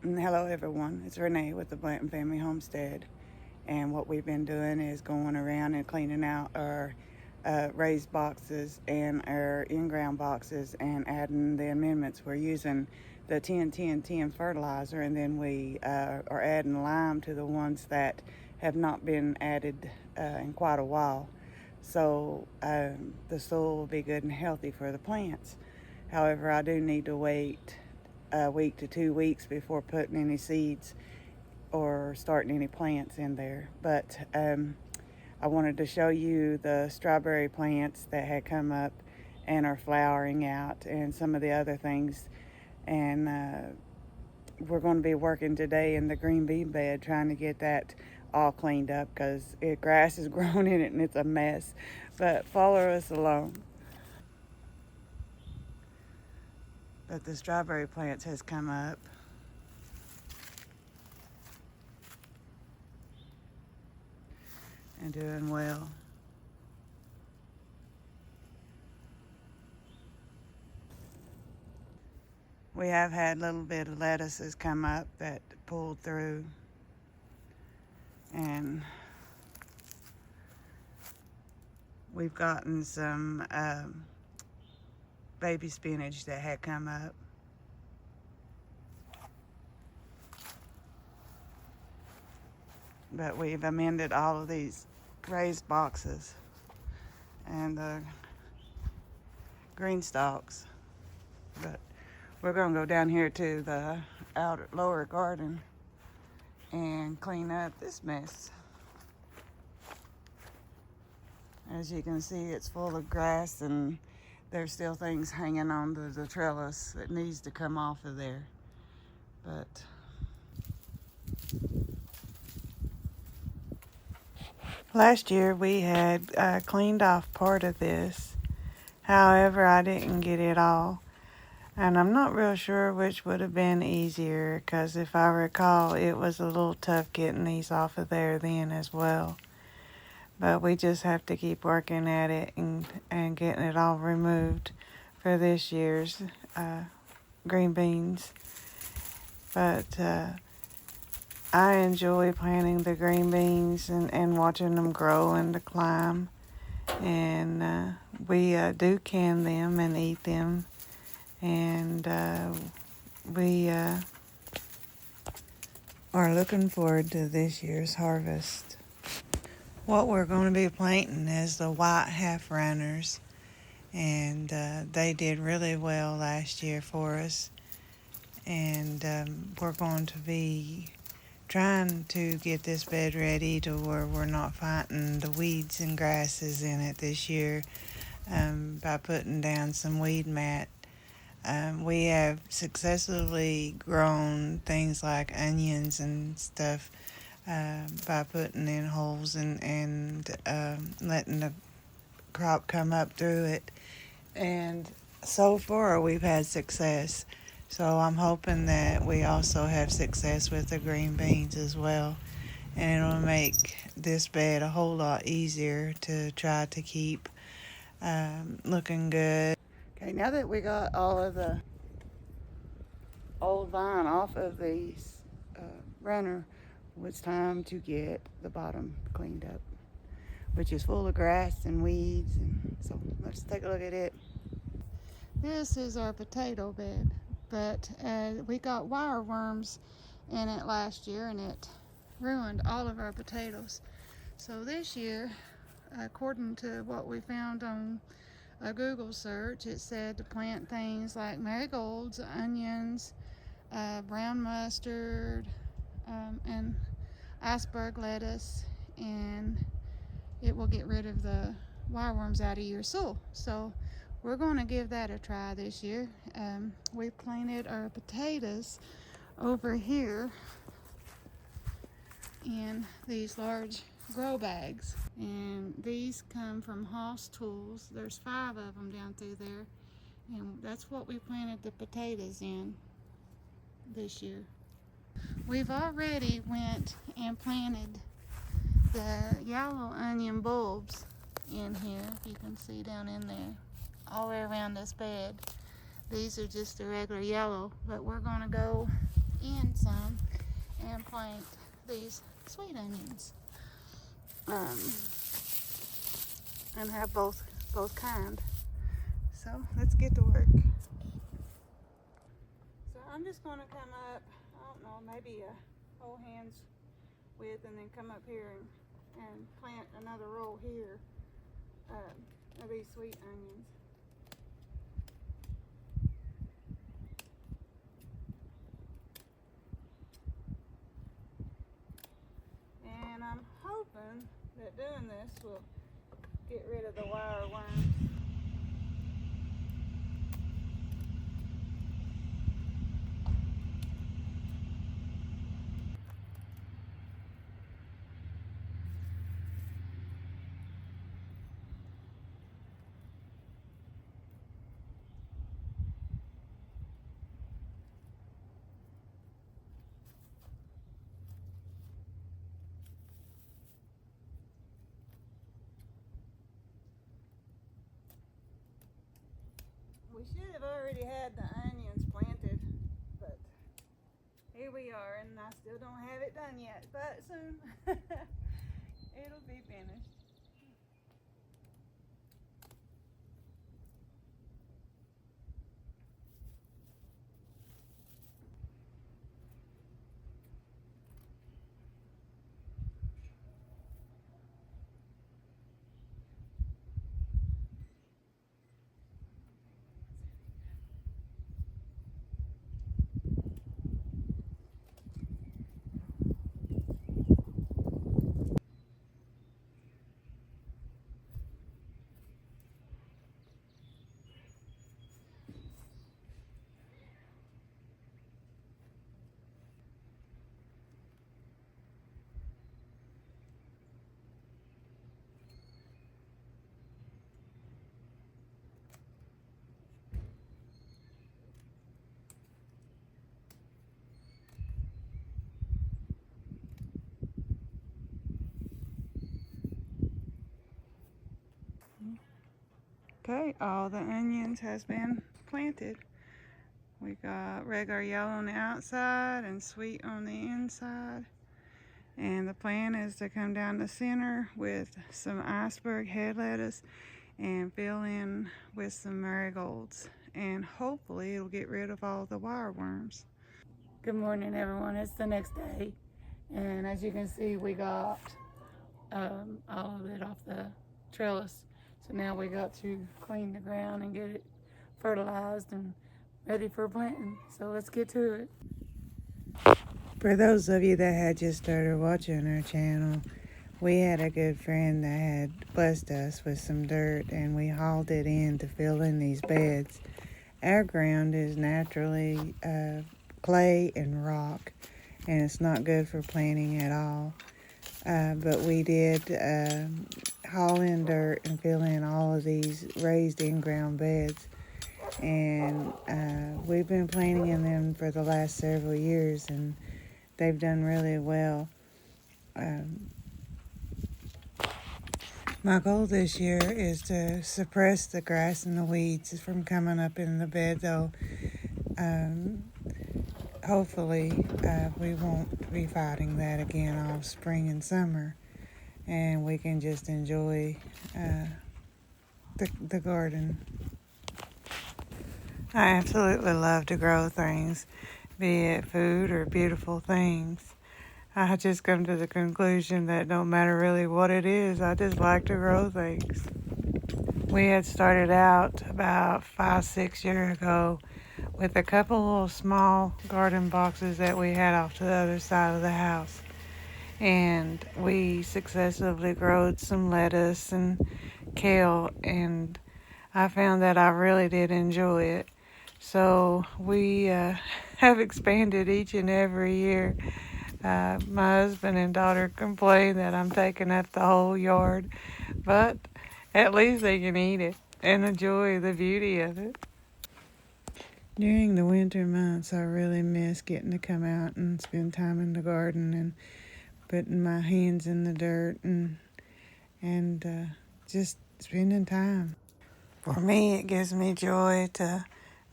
Hello everyone, it's Renee with the Blanton Family Homestead, and what we've been doing is going around and cleaning out our raised boxes and our in-ground boxes and adding the amendments. We're using the 10-10-10 fertilizer, and then we are adding lime to the ones that have not been added in quite a while, so the soil will be good and healthy for the plants. However, I do need to wait a week to 2 weeks before putting any seeds or starting any plants in there. But I wanted to show you the strawberry plants that had come up and are flowering out, and some of the other things. And we're going to be working today in the green bean bed trying to get that all cleaned up, because grass is growing in it and it's a mess. But follow us along. But the strawberry plants has come up. And doing well. We have had a little bit of lettuces come up that pulled through, and we've gotten some baby spinach that had come up. But we've amended all of these raised boxes and the green stalks. But we're going to go down here to the lower garden and clean up this mess. As you can see, it's full of grass, and there's still things hanging on to the trellis that needs to come off of there. But last year we had cleaned off part of this. However, I didn't get it all. And I'm not real sure which would have been easier, because if I recall, it was a little tough getting these off of there then as well. But we just have to keep working at it and getting it all removed for this year's green beans. But I enjoy planting the green beans and watching them grow and to climb. And we do can them and eat them. And we are looking forward to this year's harvest. What we're going to be planting is the white half runners, and they did really well last year for us. And we're going to be trying to get this bed ready to where we're not fighting the weeds and grasses in it this year by putting down some weed mat. We have successfully grown things like onions and stuff by putting in holes and letting the crop come up through it. And so far we've had success. So I'm hoping that we also have success with the green beans as well. And it'll make this bed a whole lot easier to try to keep looking good. Okay, now that we got all of the old vine off of these runner, it's time to get the bottom cleaned up, which is full of grass and weeds. And so let's take a look at it. This is our potato bed, but we got wire worms in it last year, and it ruined all of our potatoes. So this year, according to what we found on a Google search, it said to plant things like marigolds, onions, brown mustard, and iceberg lettuce, and it will get rid of the wireworms out of your soil. So we're going to give that a try this year. We planted our potatoes over here in these large grow bags, and these come from Hoss Tools. There's 5 of them down through there, and that's what we planted the potatoes in this year. We've already went and planted the yellow onion bulbs in here, you can see down in there, all the way around this bed. These are just the regular yellow, but we're going to go in then some, and plant these sweet onions. And have both kind. So let's get to work. So I'm just gonna come up, I don't know, maybe a whole hand's width, and then come up here and plant another row here of these sweet onions. And I'm hoping that doing this will get rid of the wire worms. We should have already had the onions planted, but here we are, and I still don't have it done yet, but soon it'll be finished. Okay, all the onions has been planted. We got regular yellow on the outside and sweet on the inside. And the plan is to come down the center with some iceberg head lettuce and fill in with some marigolds. And hopefully it'll get rid of all the wire worms. Good morning, everyone. It's the next day. And as you can see, we got all of it off the trellis. So now we got to clean the ground and get it fertilized and ready for planting. So let's get to it. For those of you that had just started watching our channel, we had a good friend that had blessed us with some dirt, and we hauled it in to fill in these beds. Our ground is naturally clay and rock, and it's not good for planting at all. But we did haul in dirt and fill in all of these raised in-ground beds. And we've been planting in them for the last several years, and they've done really well. My goal this year is to suppress the grass and the weeds from coming up in the bed, though. Hopefully we won't be fighting that again all spring and summer, and we can just enjoy the garden. I absolutely love to grow things, be it food or beautiful things. I just come to the conclusion that no matter really what it is, I just like to grow things. We had started out about 5-6 years ago with a couple little small garden boxes that we had off to the other side of the house. And we successfully growed some lettuce and kale, and I found that I really did enjoy it. So we have expanded each and every year. My husband and daughter complain that I'm taking up the whole yard, but at least they can eat it and enjoy the beauty of it. During the winter months, I really miss getting to come out and spend time in the garden and putting my hands in the dirt and just spending time. For me, it gives me joy to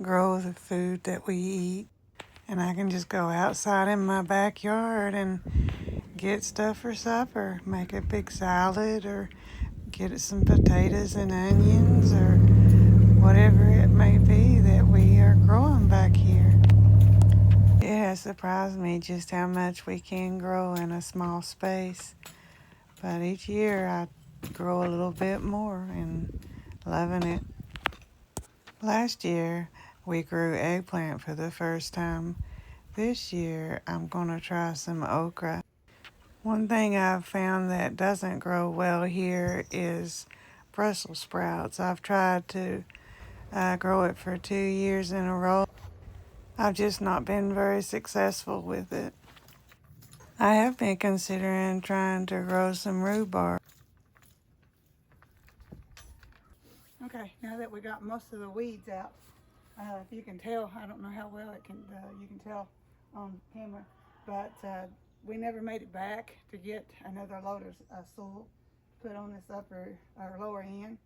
grow the food that we eat. and I can just go outside in my backyard and get stuff for supper. Make a big salad or get some potatoes and onions or whatever it may be that we are growing back here. It has surprised me just how much we can grow in a small space. But each year I grow a little bit more and loving it. Last year we grew eggplant for the first time. This year I'm going to try some okra. One thing I've found that doesn't grow well here is Brussels sprouts. I've tried to grow it for 2 years in a row. I've just not been very successful with it. I have been considering trying to grow some rhubarb. Okay, now that we got most of the weeds out, if you can tell, I don't know how well you can tell on camera, but we never made it back to get another load of soil put on this upper or lower end.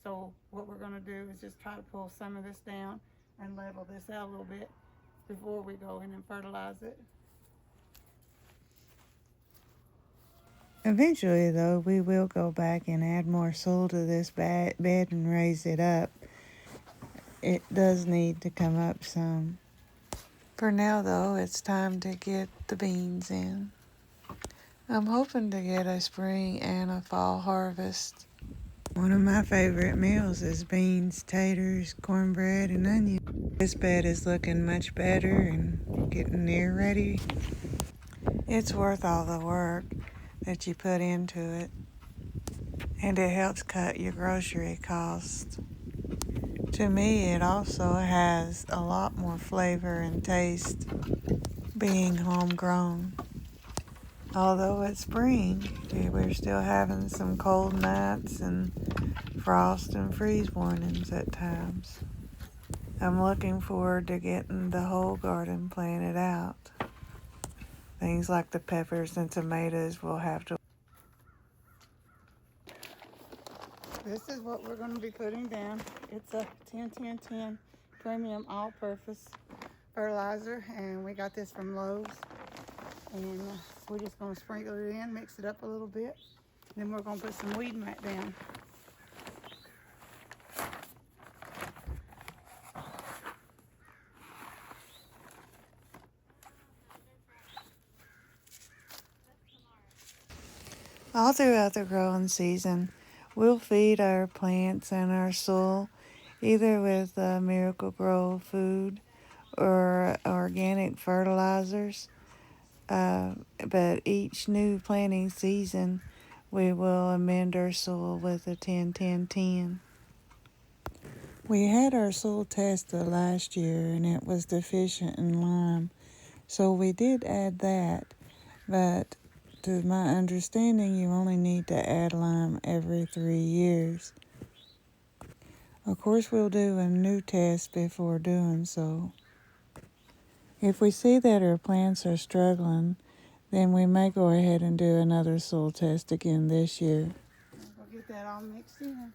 So what we're going to do is just try to pull some of this down and level this out a little bit before we go in and fertilize it. Eventually, though, we will go back and add more soil to this bed and raise it up. It does need to come up some. For now, though, it's time to get the beans in. I'm hoping to get a spring and a fall harvest. One of my favorite meals is beans, taters, cornbread, and onions. This bed is looking much better and getting near ready. It's worth all the work that you put into it, and it helps cut your grocery costs. To me, it also has a lot more flavor and taste being homegrown. Although it's spring, we're still having some cold nights and frost and freeze warnings at times. I'm looking forward to getting the whole garden planted out. Things like the peppers and tomatoes will have to. This is what we're going to be putting down. It's a 10-10-10 premium all-purpose fertilizer, and we got this from Lowe's. And we're just going to sprinkle it in, mix it up a little bit. Then we're going to put some weed mat down. All throughout the growing season, we'll feed our plants and our soil either with Miracle-Gro food or organic fertilizers. But each new planting season, we will amend our soil with a 10-10-10. We had our soil tested last year and it was deficient in lime, so we did add that. But to my understanding, you only need to add lime every 3 years. Of course, we'll do a new test before doing so. If we see that our plants are struggling, then we may go ahead and do another soil test again this year. We'll get that all mixed in.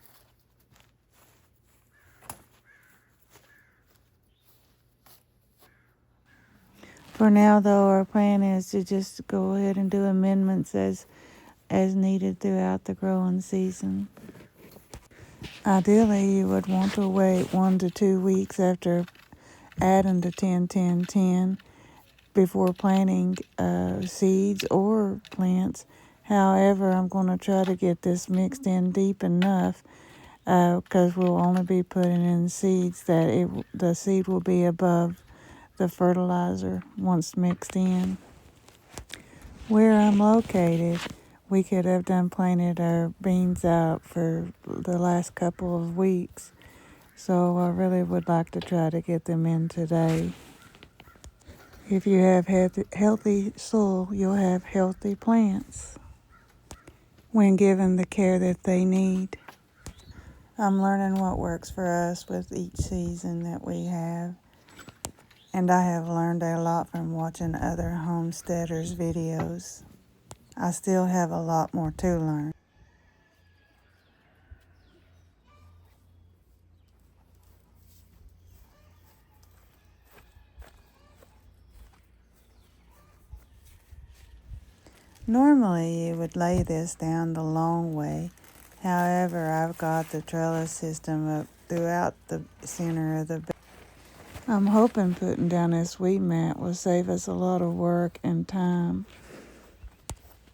For now, though, our plan is to just go ahead and do amendments as needed throughout the growing season. Ideally, you would want to wait 1 to 2 weeks after adding the 10-10-10 before planting seeds or plants. However, I'm going to try to get this mixed in deep enough because we'll only be putting in seeds that the seed will be above the fertilizer once mixed in. Where I'm located, we could have done planted our beans out for the last couple of weeks, so I really would like to try to get them in today. If you have healthy soil, you'll have healthy plants when given the care that they need. I'm learning what works for us with each season that we have, and I have learned a lot from watching other homesteaders' videos. I still have a lot more to learn. Normally you would lay this down the long way. However, I've got the trellis system up throughout the center of the bed. I'm hoping putting down this weed mat will save us a lot of work and time.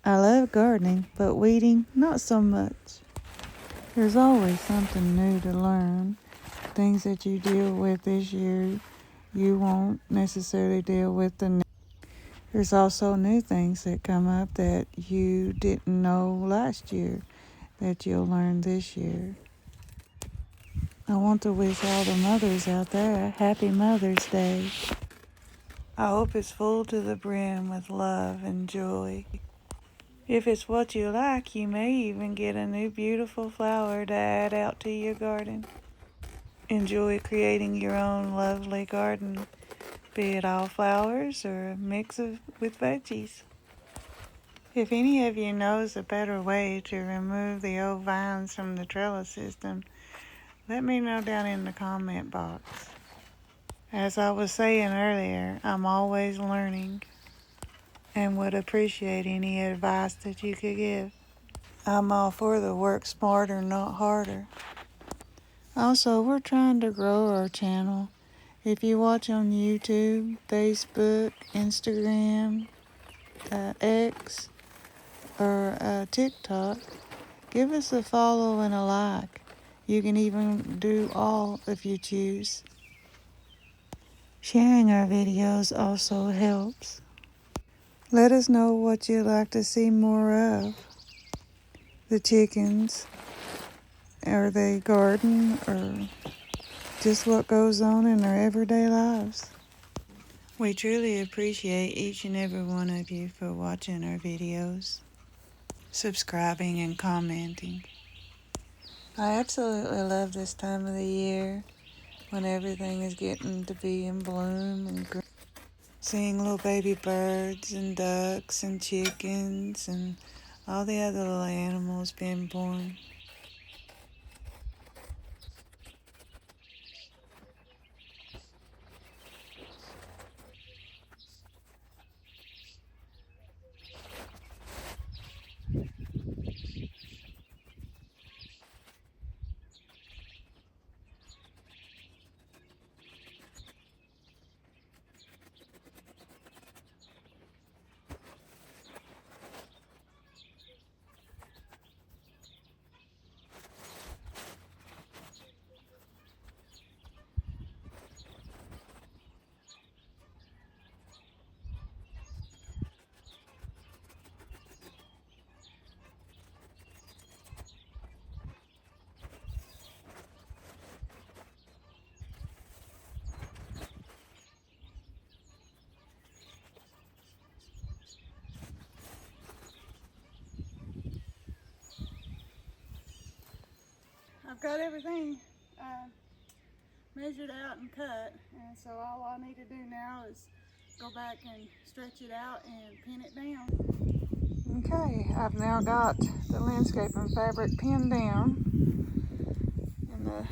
I love gardening, but weeding, not so much. There's always something new to learn. Things that you deal with this year, you won't necessarily deal with the next. There's also new things that come up that you didn't know last year that you'll learn this year. I want to wish all the mothers out there a happy Mother's Day. I hope it's full to the brim with love and joy. If it's what you like, you may even get a new beautiful flower to add out to your garden. Enjoy creating your own lovely garden, be it all flowers or a mix with veggies. If any of you knows a better way to remove the old vines from the trellis system, let me know down in the comment box. As I was saying earlier, I'm always learning and would appreciate any advice that you could give. I'm all for the work smarter, not harder. Also, we're trying to grow our channel. If you watch on YouTube, Facebook, Instagram, X, or TikTok, give us a follow and a like. You can even do all if you choose. Sharing our videos also helps. Let us know what you'd like to see more of. The chickens, or they garden, or just what goes on in their everyday lives. We truly appreciate each and every one of you for watching our videos, subscribing, and commenting. I absolutely love this time of the year when everything is getting to be in bloom and green. Seeing little baby birds and ducks and chickens and all the other little animals being born. I've got everything measured out and cut, and so all I need to do now is go back and stretch it out and pin it down. Okay, I've now got the landscaping fabric pinned down in the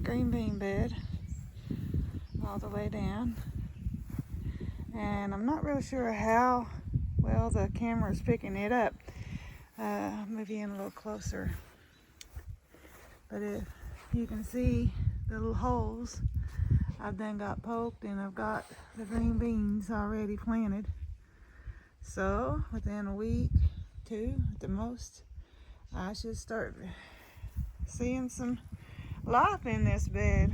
green bean bed all the way down, and I'm not really sure how well the camera is picking it up. I'll move you in a little closer, but if you can see the little holes I've then got poked, and I've got the green beans already planted. So within a week, 2 at the most, I should start seeing some life in this bed.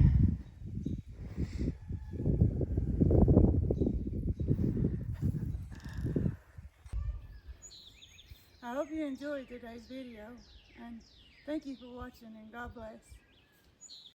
I hope you enjoyed today's video, and thank you for watching, and God bless.